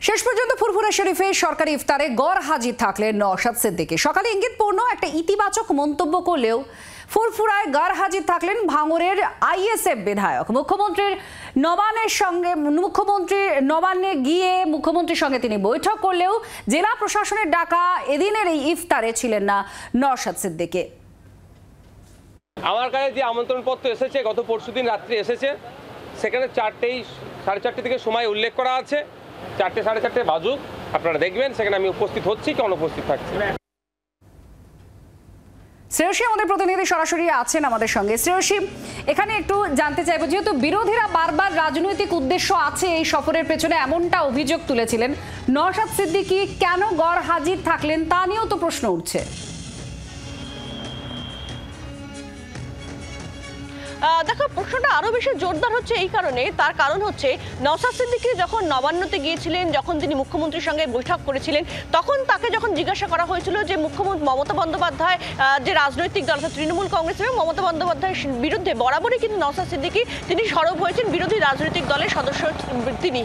শেষ পর্যন্ত ফুরফুরা শরীফে সরকারি ইফতারে গড় হাজির থাকলেন নওশাদ সিদ্দিকী। সকালে ইঙ্গিতপূর্ণ একটা ইতিবাচক মন্তব্য করলেও ফুরফুরায় গড় হাজির থাকলেন ভাঙড়ের আইএসএফ বিধায়ক। মুখ্যমন্ত্রী নবান্নে গিয়ে মুখ্যমন্ত্রীর সঙ্গে তিনি বৈঠক করলেও জেলা প্রশাসনের ডাকা এদিনের এই ইফতারে ছিলেন না নওশাদ সিদ্দিকী। আমার কাছে যে আমন্ত্রণপত্র এসেছে গত পরশুদিন রাত্রে এসেছে, সেখানে 4:30 থেকে সময় উল্লেখ করা আছে। 4টে 4:30 বাজুক, আপনারা দেখবেন সেখানে আমি উপস্থিত হচ্ছি কি অনুপস্থিত থাকছি। শ্রেয়সী আমাদের প্রতিনিধি সরাসরি আছেন আমাদের সঙ্গে। শ্রেয়সী, এখানে একটু জানতে চাইবো, যেহেতু বিরোধীরা বারবার রাজনৈতিক উদ্দেশ্য আছে এই সফরের পেছনে এমনটা অভিযোগ তুলেছিলেন, নওশাদ সিদ্দিকী কেন গড় হাজির থাকলেন তা নিয়েও তো প্রশ্ন উঠছে। দেখো, প্রশ্নটা আরো বেশি জোরদার হচ্ছে এই কারণে, তার কারণ হচ্ছে নওশাদ সিদ্দিকী যখন নবান্নতে গিয়েছিলেন, যখন তিনি মুখ্যমন্ত্রীর সঙ্গে বৈঠক করেছিলেন, তখন তাকে যখন জিজ্ঞাসা করা হয়েছিল যে মুখ্যমন্ত্রী মমতা বন্দ্যোপাধ্যায় যে রাজনৈতিক দল তৃণমূল কংগ্রেস এবং মমতা বন্দ্যোপাধ্যায়ের বিরুদ্ধে বরাবরই কিন্তু নওশাদ সিদ্দিকী তিনি সরব হয়েছেন, বিরোধী রাজনৈতিক দলের সদস্য তিনি।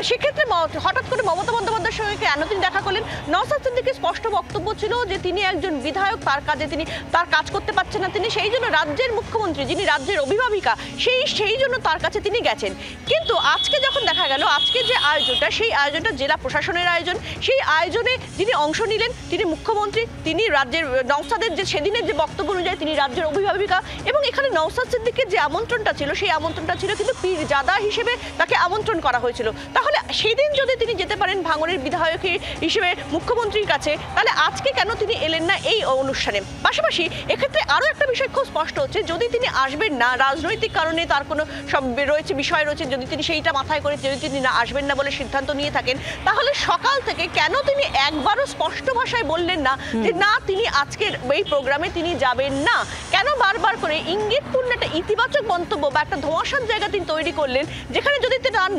সেক্ষেত্রে হঠাৎ করে মমতা বন্দ্যোপাধ্যায়ের সঙ্গে কেন তিনি দেখা করলেন? নওশাদ সিদ্দিকীর স্পষ্ট বক্তব্য ছিল যে তিনি একজন বিধায়ক, তার কাজে তিনি তার কাজ করতে পারছেন না, তিনি সেই জন্য রাজ্যের মুখ্যমন্ত্রী, যিনি রাজ্যের অভিভাবিকা, সেই জন্য তার কাছে তিনি গেছেন। কিন্তু আজকে যখন দেখা গেল আজকে যে আয়োজনটা, সেই আয়োজনটা জেলা প্রশাসনের আয়োজন, সেই আয়োজনে যিনি অংশ নিলেন তিনি মুখ্যমন্ত্রী, তিনি রাজ্যের নওশাদের যে সেদিনের যে বক্তব্য অনুযায়ী তিনি রাজ্যের অভিভাবিকা, এবং এখানে নওশাদ সিদ্দিকীর যে আমন্ত্রণটা ছিল সেই আমন্ত্রণটা ছিল কিন্তু পীরজাদা হিসেবে তাকে আমন্ত্রণ করা হয়েছিল। তাহলে সেদিন যদি তিনি যেতে পারেন ভাঙড়ের বিধায়ক হিসেবে মুখ্যমন্ত্রীর কাছে, তাহলে আজকে কেন তিনি এলেন না এই অনুষ্ঠানে? পাশাপাশি এক্ষেত্রে আরও একটা বিষয় খুব স্পষ্ট হচ্ছে, যদি তিনি আসবেন না, রাজনৈতিক কারণে তার কোনো সব রয়েছে, বিষয় রয়েছে, যদি তিনি সেইটা মাথায় করে যদি তিনি না আসবেন না বলে সিদ্ধান্ত নিয়ে থাকেন, তাহলে সকাল থেকে কেন তিনি একবারও স্পষ্ট ভাষায় বললেন না যে না, তিনি আজকের এই প্রোগ্রামে তিনি যাবেন না? কেন বারবার করে ইঙ্গিতপূর্ণ একটা ইতিবাচক মন্তব্য বা একটা ধোঁয়াশার জায়গা তিনি তৈরি করলেন, যেখানে যদি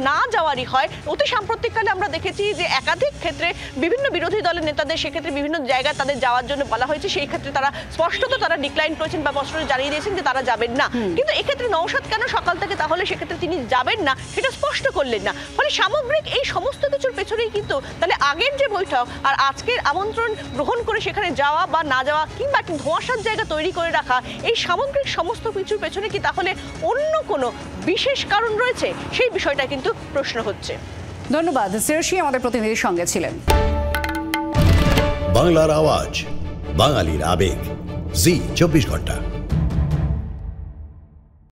না যাওয়ারই হয়? অতি সাম্প্রতিককালে আমরা দেখেছি যে একাধিক ক্ষেত্রে বিভিন্ন বিরোধী দলের নেতাদের সেক্ষেত্রে বিভিন্ন জায়গায় তাদের যাওয়ার জন্য বলা হয়েছে, সেই ক্ষেত্রে তারা স্পষ্টত তারা ডিক্লাইন করেছেন বা স্পষ্ট জানিয়ে দিয়েছেন যে তারা যাবেন না। কিন্তু এক্ষেত্রে নওশাদ কেন সকাল থেকে তাহলে সেক্ষেত্রে তিনি যাবেন না সেটা স্পষ্ট করলেন না? ফলে সামগ্রিক এই সমস্ত কিছুর পেছনেই কিন্তু তাহলে আগের যে বৈঠক আর আজকের আমন্ত্রণ গ্রহণ করে সেখানে যাওয়া বা না যাওয়া, কিংবা একটি ধোঁয়াশার জায়গা তৈরি করে রাখা, এই সামগ্রিক সমস্ত কিছুর পেছনে কি তাহলে অন্য কোনো বিশেষ কারণ রয়েছে? সেই বিষয়টা কিন্তু প্রশ্ন হচ্ছে। ধন্যবাদ। শ্রেয়সী আমাদের প্রতিনিধির সঙ্গে ছিলেন। বাংলার আওয়াজ, বাঙালির আবেগ, জি 24 ঘন্টা।